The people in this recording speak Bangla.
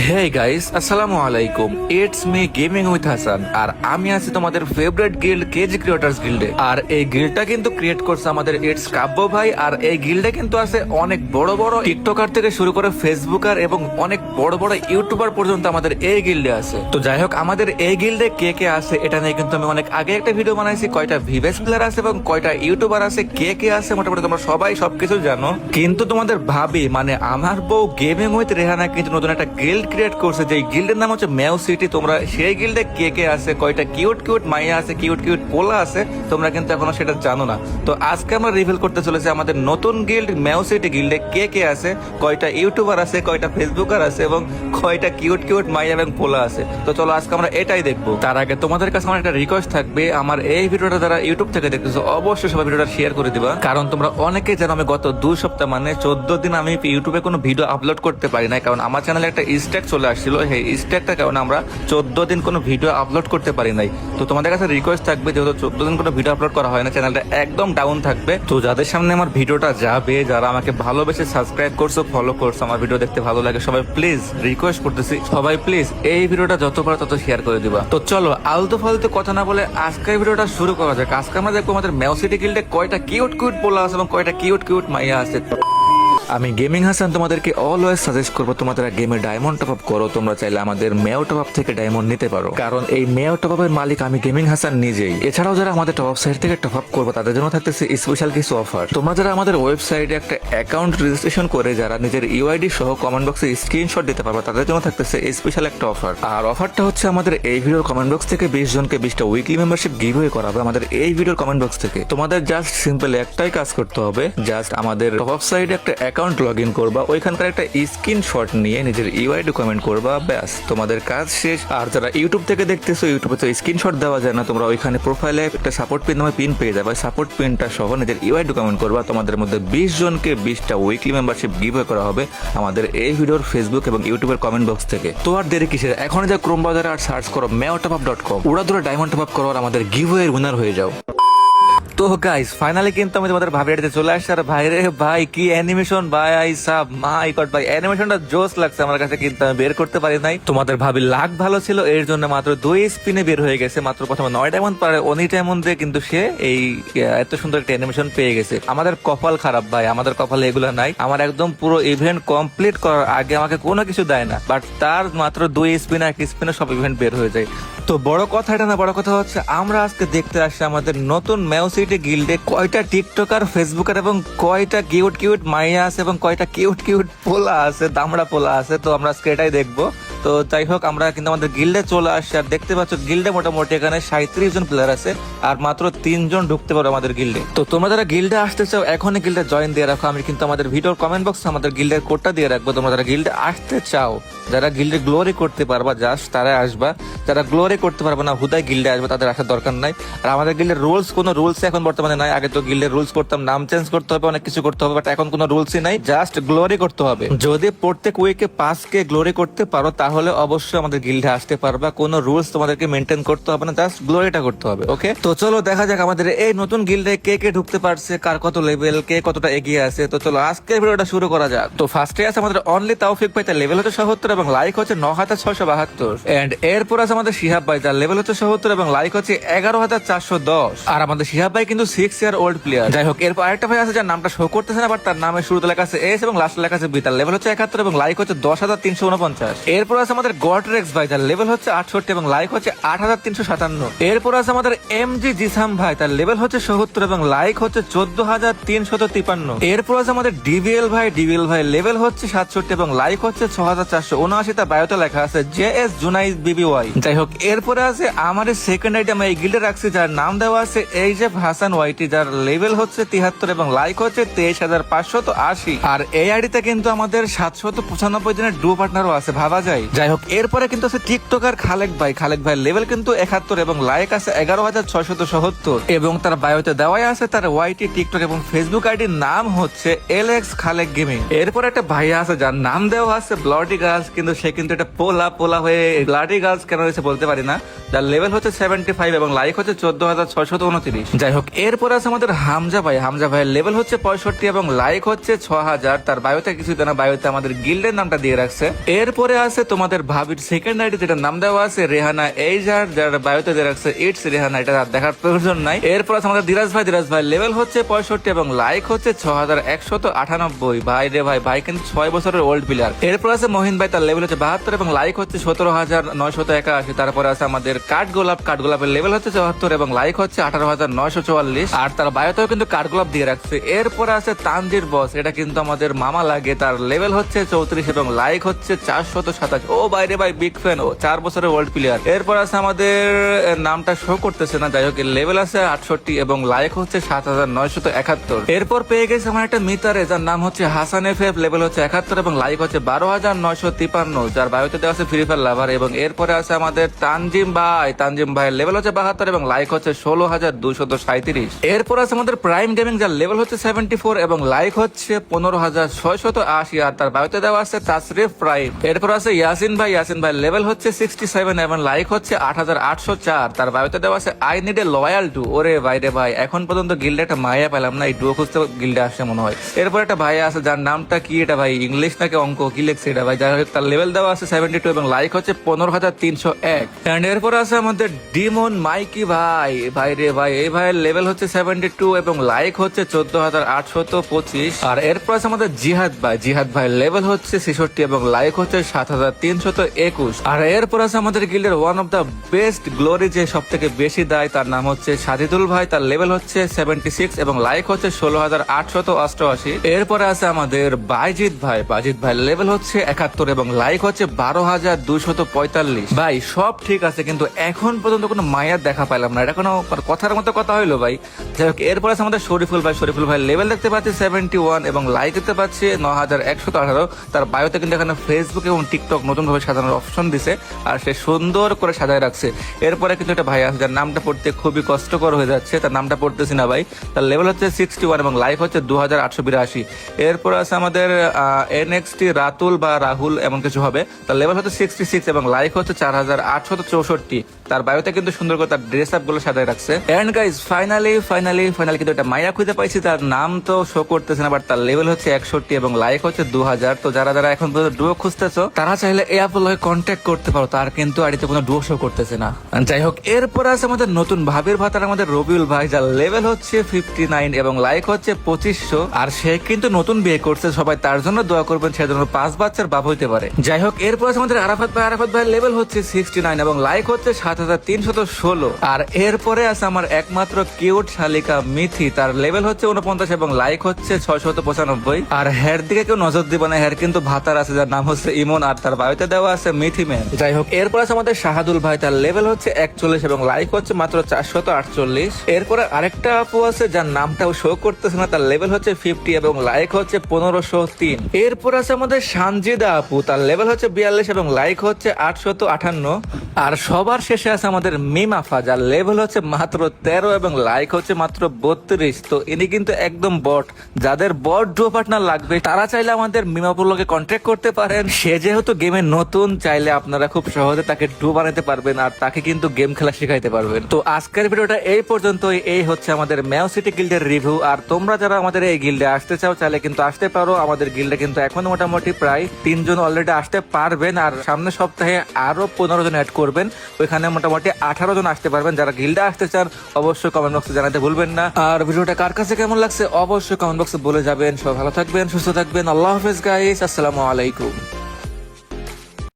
হে গাইস, আসসালামু আলাইকুম। It's me gaming with Hasan. আর আমি আছি তোমাদের ফেভারিট গিল্ড কেজি ক্রিয়েটার্স গিল্ডে। আর এই গিল্ডটা কিন্তু ক্রিয়েট করছে আমাদের ইটস কাব্য ভাই। আর এই গিল্ডে কিন্তু আছে অনেক বড় বড় টিকটকার থেকে শুরু করে ফেসবুকার এবং অনেক বড় বড় ইউটিউবার পর্যন্ত আমাদের এই গিল্ডে আছে। তো যাই হোক, আমাদের এই গিল্ডে কে কে আছে এটা নিয়ে কিন্তু আমি অনেক আগে একটা ভিডিও বানাইছি, কয়টা ভিভেস প্লেয়ার আছে এবং কয়টা ইউটিউবার আছে, কে কে আছে মোটামুটি তোমরা সবাই সবকিছু জানো। কিন্তু তোমাদের ভাবি মানে আমার বউ গেমিং উইথ রেহানা কিন্তু নতুন একটা গিল্ড ক্রিয়েট করছে, যে গিল্ডের নাম হচ্ছে ম্যাও সিটি। তোমরা সেই গিল্ডে কে কে আছে, কয়টা কিউট কিউট মাইয়া আছে, কিউট কিউট পোলা আছে, তোমরা কিন্তু এখনো সেটা জানো না। তো আজকে আমরা রিভিল করতে চলেছি আমাদের নতুন গিল্ড ম্যাও সিটি গিল্ডে কে কে আছে, কয়টা ইউটিউবার আছে, কয়টা ফেসবুকার আছে এবং কয়টা কিউট কিউট মাইয়া এবং পোলা আছে। তো চলো আজকে আমরা এটাই দেখবো। তার আগে তোমাদের কাছে আমার একটা রিকোয়েস্ট থাকবে, আমার এই ভিডিওটা যারা ইউটিউব থেকে দেখতেছো অবশ্যই সবাই ভিডিওটা শেয়ার করে দিবা। কারণ তোমরা অনেকে জানো আমি গত 2 সপ্তাহ মানে 14 দিন আমি ইউটিউবে কোনো ভিডিও আপলোড করতে পারি না, কারণ আমার চ্যানেলে একটা স্ট্যাক চলে আসছিল। এই স্ট্যাকটার কারণে আমরা 14 দিন কোনো ভিডিও আপলোড করতে পারি নাই। তো তোমাদের কাছে রিকোয়েস্ট থাকবে, যেহেতু 14 দিন কোনো ভিডিও আপলোড করা হয় না, চ্যানেলটা একদম ডাউন থাকবে। তো যাদের সামনে আমার ভিডিওটা যাবে, যারা আমাকে ভালোবেসে সাবস্ক্রাইব করছো, ফলো করছো, আমার ভিডিও দেখতে ভালো লাগে, সবাই প্লিজ রিকোয়েস্ট করতেছি, সবাই প্লিজ এই ভিডিওটা যত পারো তত শেয়ার করে দিবা। তো চলো আলতু ফালতু কথা না বলে আজকের ভিডিওটা শুরু করা যাক। আজকে আমরা দেখবো আমাদের ম্যাও সিটি গিল্ডে কয়টা কিউট কিউট পোলা আছে এবং কয়টা কিউট কিউট মাইয়া আছে। আমি গেমিং হাসান তোমাদেরকে অলওয়েজ সাজেস্ট করবো, তোমাদের গেমে ডায়মন্ড টপ আপ করো। তোমরা চাইলে আমাদের মেও টপ আপ থেকে ডায়মন্ড নিতে পারো, কারণ এই মেও টপ আপের মালিক আমি গেমিং হাসান নিজেই। এছাড়াও যারা আমাদের টপ আপ সাইট থেকে টপ আপ করবো তাদের জন্য থাকতেছে স্পেশাল কিছু অফার। তোমরা যারা আমাদের ওয়েবসাইটে একটা অ্যাকাউন্ট রেজিস্ট্রেশন করে যারা নিজের ইউআইডি সহ কমেন্ট বক্সে স্ক্রিনশট দিতে পারবে, তাদের জন্য থাকতেছে স্পেশাল একটা অফার। আর অফারটা হচ্ছে আমাদের এই ভিডিওর কমেন্ট বক্স থেকে 20 জনকে 20টা উইকলি মেম্বারশিপ গিভওয়ে করা হবে আমাদের এই ভিডিওর কমেন্ট বক্স থেকে। তোমাদের জাস্ট সিম্পল একটাই কাজ করতে হবে, জাস্ট আমাদের টপ আপ সাইটে একটা অ্যাকাউন্ট লগ ইন করবা, ওইখানকার একটা স্ক্রিনশট নিয়ে নিজের ইউআইডি কমেন্ট করবা, ব্যাস তোমাদের কাজ শেষ। আর যারা ইউটিউব থেকে দেখতেছো, ইউটিউবে তো স্ক্রিনশট দেওয়া যায় না, তোমরা ওইখানে প্রোফাইলে একটা সাপোর্ট পিন নামে পিন পেয়ে যাবে, সাপোর্ট পিনটা সহ নিজের ইউআইডি কমেন্ট করবা। তোমাদের মধ্যে 20 জনকে 20টা উইকলি মেম্বারশিপ গিভওয়ে করা হবে আমাদের এই ভিডিওর ফেসবুক এবং ইউটিউবের কমেন্ট বক্স থেকে। তো আর দেরি কিসের, এখন যা ক্রোম ব্রাউজারে আর সার্চ করো meowtopup.com, উড়াদুরা ডায়মন্ড টপ আপ করো আর আমাদের গিভওয়ে উইনার হয়ে যাও। তো গাইস ফাইনালি কিন্তু আমি তোমাদের ভাবিয়াটিতে চলে আসছি। আর ভাই রে ভাই, কি অ্যানিমেশন ভাই, আই সাব মাই গড ভাই, অ্যানিমেশনটা জোস লাগছে আমার কাছে, কিন্তু আমি বের করতে পারি নাই। তোমাদের ভাবি লাক ভালো ছিল, এর জন্য মাত্র 2 স্পিনে বের হয়ে গেছে। মাত্র প্রথমে 9 ডায়মন্ড পারে অনি ডায়মন্ড দিয়ে কিন্তু সে এই এত সুন্দর একটা অ্যানিমেশন পেয়ে গেছে। আমাদের কপাল খারাপ ভাই, আমাদের কপালে এগুলো নাই। আমার একদম পুরো ইভেন্ট কমপ্লিট করার আগে আমাকে কোনো কিছু দেয় না, বাট তার মাত্র 2 স্পিনে 1 স্পিনে সব ইভেন্ট বের হয়ে যায়। তো বড় কথা এটা না, বড় কথা হচ্ছে আমরা আজকে দেখতে আসছি আমাদের নতুন ম্যাও সিটি গিল্ডে কয়টা টিকটকার, ফেসবুকার এবং কয়টা কিউট কিউট মাইয়া আছে এবং কয়টা কিউট কিউট পোলা আছে, দামড়া পোলা আছে। তো আমরা আজকে এটাই দেখবো। তো যাই হোক, আমরা কিন্তু আমাদের গিল্ডে চলে আসছি। আর দেখতে পাচ্ছ গিল্ডে মোটামুটি এখানে 37 জন প্লেয়ার আছে আর মাত্র 3 জন ঢুকতে পারো আমাদের গিল্ডে। তো তোমরা যারা গিল্ডে আসতে চাও এখনই গিল্ডে জয়েন দিয়ে রাখো। আমি কিন্তু আমাদের ভিডিওর কমেন্ট বক্সে আমাদের গিল্ডের কোডটা দিয়ে রাখবো। তোমরা যারা গিল্ডে আসতে চাও, যারা গিল্ডে গ্লোরি করতে পারবা, জাস্ট তারা আসবা। যারা গ্লোরি করতে পারবে না, হুদায় গিল্ডে আসবে, তাদের আসার দরকার নাই। আর আমাদের গিল্ডের রুলস, কোনো রুলস এখন বর্তমানে নাই। আগে তো গিল্ডের রুলস করতাম, নাম চেঞ্জ করতে হবে, অনেক কিছু করতে হবে, বাট এখন কোনো রুলসই নাই, জাস্ট গ্লোরি করতে হবে। যদি প্রত্যেক উইকে 5K গ্লোরি করতে পারো তাহলে অবশ্যই আমাদের গিল্ডে আসতে পারবা। কোনো রুলস তোমাদেরকে মেনটেন করতে হবে না, জাস্ট গ্লোরিটা করতে হবে। ওকে, তো চলো দেখা যাক আমাদের এই নতুন গিল্ডে কে কে ঢুকতে পারছে, কার কত লেভেল, কে কতটা এগিয়ে আছে। তো চলো আজকের ভিডিওটা শুরু করা যাক। তো ফার্স্টে আছে আমাদের অনলি তাওফিক ভাই, তার লেভেল হচ্ছে 77 এবং লাইক হচ্ছে 9672। এন্ড এরপর আছে আমাদের শিহাব ভাই, যার লেভেল হচ্ছে 77 এবং লাইক হচ্ছে 11410। আর আমাদের শিহাব ভাই কিন্তু 6 ইয়ার ওল্ড প্লেয়ার। যাই হোক, এরপর আরেকটা ভাই আছে যার নামটা শো করতেছে না, বাট তার নামের শুরুতে লেখা আছে এস এবং লাস্টে লেখা আছে বি, তার লেভেল হচ্ছে 71 এবং লাইক হচ্ছে 10349। এরপর আছে আমাদের গডরেক্স ভাই, যার লেভেল হচ্ছে 68 এবং লাইক হচ্ছে 8357। এরপর আছে আমাদের এমজি জিসাম ভাই, তার লেভেল হচ্ছে 77 এবং লাইক হচ্ছে 14353। এরপর আছে আমাদের ডিভিএল ভাই, ডিভিএল ভাই লেভেল হচ্ছে 67 এবং লাইক হচ্ছে 6479। তার বায়োতে লেখা আছে জেএস জুনাইদ বিবিওয়াই। যাই হোক, এরপরে আছে আমার সেকেন্ড আইটেম এই গিল্ডে রাখছি, যার নাম দেওয়া আছে এইজেব হাসান ওয়াইটি, যার লেভেল হচ্ছে 73 এবং লাইক হচ্ছে 23580। আর এই আইডিতে কিন্তু আমাদের 795 দিনের ডু পার্টনারও আছে, ভাবা যায়। যাই হোক, এরপরে কিন্তু আছে টিকটকার খালেক ভাই, খালেক ভাই লেভেল কিন্তু 71 এবং লাইক আছে 11670 এবং তার বায়োতে দেওয়াই আছে তার ওয়াইটি টিকটক এবং ফেসবুক আইডির নাম হচ্ছে এলএক্স খালেক গেমিং। এরপর একটা ভাইয়া আছে যার নাম দেওয়া আছে ব্লাডি গার্লস, কিন্তু সে কিন্তু এটা পোলা পোলা হয়ে ব্লাডি গার্লস কেন হয়েছে বলতে পারি না। যার লেভেল হচ্ছে 75 এবং লাইক হচ্ছে 14629। যাই হোক, এরপর আছে আমাদের হামজা ভাই, হামজা ভাইয়ের লেভেল হচ্ছে 65 এবং লাইক হচ্ছে 6000। তার বায়োতে কিছু দেনা, বায়োতে আমাদের গিল্ডের নামটা দিয়ে রাখছে। এরপরে আছে তোমাদের ভাবির সেকেন্ড আইডি যেটা নাম দেওয়া আছে রেহানা এইজার, যার বায়োতে দেওয়া আছে ইটস রেহানা, এটা আর দেখার প্রয়োজন নাই। এরপর আছে আমাদের দিরাজ ভাই লেভেল হচ্ছে 65 এবং লাইক হচ্ছে 6198। ভাই রে ভাই কিন্তু 6 বছরের ওল্ড প্লেয়ার। এরপর আছে মহিন ভাই, তার লেভেল হচ্ছে 72 এবং লাইক হচ্ছে 17981। তারপরে আছে আমাদের কাঠগোলাপের লেভেল হচ্ছে 74 এবং লাইক হচ্ছে 18944, আর তার বায়োতেও কিন্তু কাঠগোলাপ দিয়ে রাখছে। এরপর আছে তানজির বস, এটা কিন্তু আমাদের মামা লাগে, তার লেভেল হচ্ছে 34 এবং লাইক হচ্ছে 427। ও বাইরে ভাই বিগ ফ্যান, ও 4 বছরের ওল্ড প্লেয়ার। এরপর আছে আমাদের নামটা শো করতেছে না, যাই হোক লেভেল আছে 68 এবং লাইক হচ্ছে 7971। এরপর পেয়ে গেছে আমার একটা মিতারে, যার নাম হচ্ছে হাসান এফএফ, লেভেল হচ্ছে 71 এবং লাইক হচ্ছে 12953, যার বায়োতে দেওয়া আছে ফ্রি ফায়ার লাভার। এবং এরপরে আছে আমাদের তানজিম ভাই লেভেল হচ্ছে 72 এবং লাইক হচ্ছে 16237। এরপর আছে আমাদের প্রাইম গেমিং, যার লেভেল হচ্ছে 74 এবং লাইক হচ্ছে 15680, আর তার বায়োতে দেওয়া আছে তাসরিফ প্রাইম। এরপর আছে ইয়াসিন ভাই লেভেল হচ্ছে 67 এবং লাইক হচ্ছে 8804, তার বায়োতে দেওয়া আছে I need a loyal to. ওরে ভাই রে ভাই, এখন পর্যন্ত গিল্ডে একটা মায়া পেলাম না, এই ডুও খুঁজতে গিল্ডে আসছে মনে হয়। এরপর একটা ভাই আছে, যার নামটা কি এটা ভাই, ইংলিশ নাকি অঙ্ক কি লেখছে এটা ভাই, যাই হোক তার লেভেল দেওয়া আছে 72 এবং লাইক হচ্ছে 15301। এন্ড এরপর আছে আমাদের ডিমন মাইকি ভাই রে ভাই, এই ভাইয়ের লেভেল হচ্ছে 72 এবং লাইক হচ্ছে 14825। আর এরপর আছে আমাদের জিহাদ ভাই লেভেল হচ্ছে 66 এবং লাইক হচ্ছে 7321। আর এরপর আছে আমাদের গিল্ডের one of the best glory, যে সব থেকে বেশি দেয়, তার নাম হচ্ছে সাজিদুল ভাই, তার লেভেল হচ্ছে 76 এবং লাইক হচ্ছে 16888। এরপরে আছে আমাদের বাইজিৎ ভাই লেভেল হচ্ছে 71 এবং লাইক হচ্ছে 12245। ভাই সব ঠিক আছে, কিন্তু এখন পর্যন্ত কোনো মায়ার দেখা পাইলাম না, এটা কোনো কথার মতো কথা হইলো ভাই। যাই হোক এরপর আছে আমাদের শরীফুল ভাই লেভেল দেখতে পাচ্ছি 71 এবং লাইক দেখতে পাচ্ছি 9118। তার বায়োতে কিন্তু এখানে ফেসবুক এবং টিকটক নতুন ভাবে সাজানোর অপশন দিছে, আর সে সুন্দর করে সাজায় রাখছে। এরপরে কিন্তু একটা ভাই আছে, যার নামটা পড়তে খুবই কষ্টকর হয়ে যাচ্ছে, তার নামটা পড়তেছি না ভাই, তার লেভেল হচ্ছে 61 এবং লাইক হচ্ছে 2882। এরপর আছে আমাদের NXT রাহুল এমন কিছু হবে, তার লেভেল হচ্ছে 66 এবং লাইক হচ্ছে 4864। তার বায়োতে কিন্তু সুন্দর করে তার ড্রেস আপ গুলো সাজায় রাখছে। এন্ড গাইজ ফাইনালি কিন্তু একটা মাইয়া খুঁজে পাইছি, তার নাম তো শো করতেছে না, বাট তার লেভেল হচ্ছে 61 এবং লাইক হচ্ছে 2000। তো যারা এখন পর্যন্ত ডুও খুঁজতেছো, তারা চাইলে এই অ্যাপের লগে কন্ট্যাক্ট করতে পারো, তার কিন্তু আড়িতে কোনো ডুও শো করতেছে না। যাই হোক এরপর আছে আমাদের নতুন ভাবির ভাতার আমাদের রবিউল ভাই, যার লেভেল হচ্ছে 59 এবং লাইক হচ্ছে 2500, আর সে কিন্তু নতুন বিয়ে করছে, সবাই তার জন্য দোয়া করবেন, সে জন্য 5 বাচ্চার বাপ হইতে পারে। যাই হোক এরপর আছে আমাদের আরাফাত ভাই লেভেল হচ্ছে 69 এবং লাইক হচ্ছে 7316। আর এরপরে আছে আমার একমাত্র কিউট শালিকা মিথি, তার লেভেল হচ্ছে 49 এবং লাইক হচ্ছে 695। আর হের দিকে কেউ নজর দিবে না, হের কিন্তু ভাতার আছে, যার নাম হচ্ছে ইমন, আর তার বায়োতে দেওয়া আছে মিথি ম্যান। যাই হোক এরপর আছে আমাদের শাহাদুল ভাই, তার লেভেল হচ্ছে 41 এবং লাইক হচ্ছে মাত্র 448। এরপরে আরেকটা আপু আছে, যার নামটাও শো করতেছে না, তার লেভেল হচ্ছে 50 এবং লাইক হচ্ছে 1503। এরপর আছে আমাদের সানজিদা আপু, তার লেভেল হচ্ছে 42 এবং লাইক হচ্ছে 858। আর সবার শেষে আছে আমাদের মিমাফা, যার লেভেল হচ্ছে মাত্র 13 এবং লাইক হচ্ছে মাত্র 32। তো ইনি কিন্তু একদম বট, যাদের বট ডুও পার্টনার লাগবে তারা চাইলে আমাদের মিমাপুর লোকে কন্ট্যাক্ট করতে পারেন। সে যেহেতু গেমে নতুন, চাইলে আপনারা খুব সহজে তাকে ডুও বানাতে পারবেন, আর তাকে কিন্তু গেম খেলা শিখাইতে পারবেন। তো আজকের ভিডিওটা এই পর্যন্তই। এই হচ্ছে আমাদের ম্যাও সিটি গিল্ডের রিভিউ। আর তোমরা যারা আমাদের এই গিল্ডে আসতে চাও, চাইলে কিন্তু আসতে পারো। আমাদের গিল্ডে কিন্তু এখন মোটামুটি প্রায় 3 জন অলরেডি আসতে পারবেন, আর সামনের সপ্তাহে আরো 15 জন অ্যাড করবেন, ওইখানে মোটামুটি 18 জন আসতে পারবেন। যারা গিল্ডে আসতে চান অবশ্যই কমেন্ট বক্সে জানাতে ভুলবেন না। আর ভিডিওটা কার কাছে কেমন লাগছে অবশ্যই কমেন্ট বক্সে বলে যাবেন। সবাই ভালো থাকবেন, সুস্থ থাকবেন। আল্লাহ হাফেজ গাইস, আসসালামু আলাইকুম।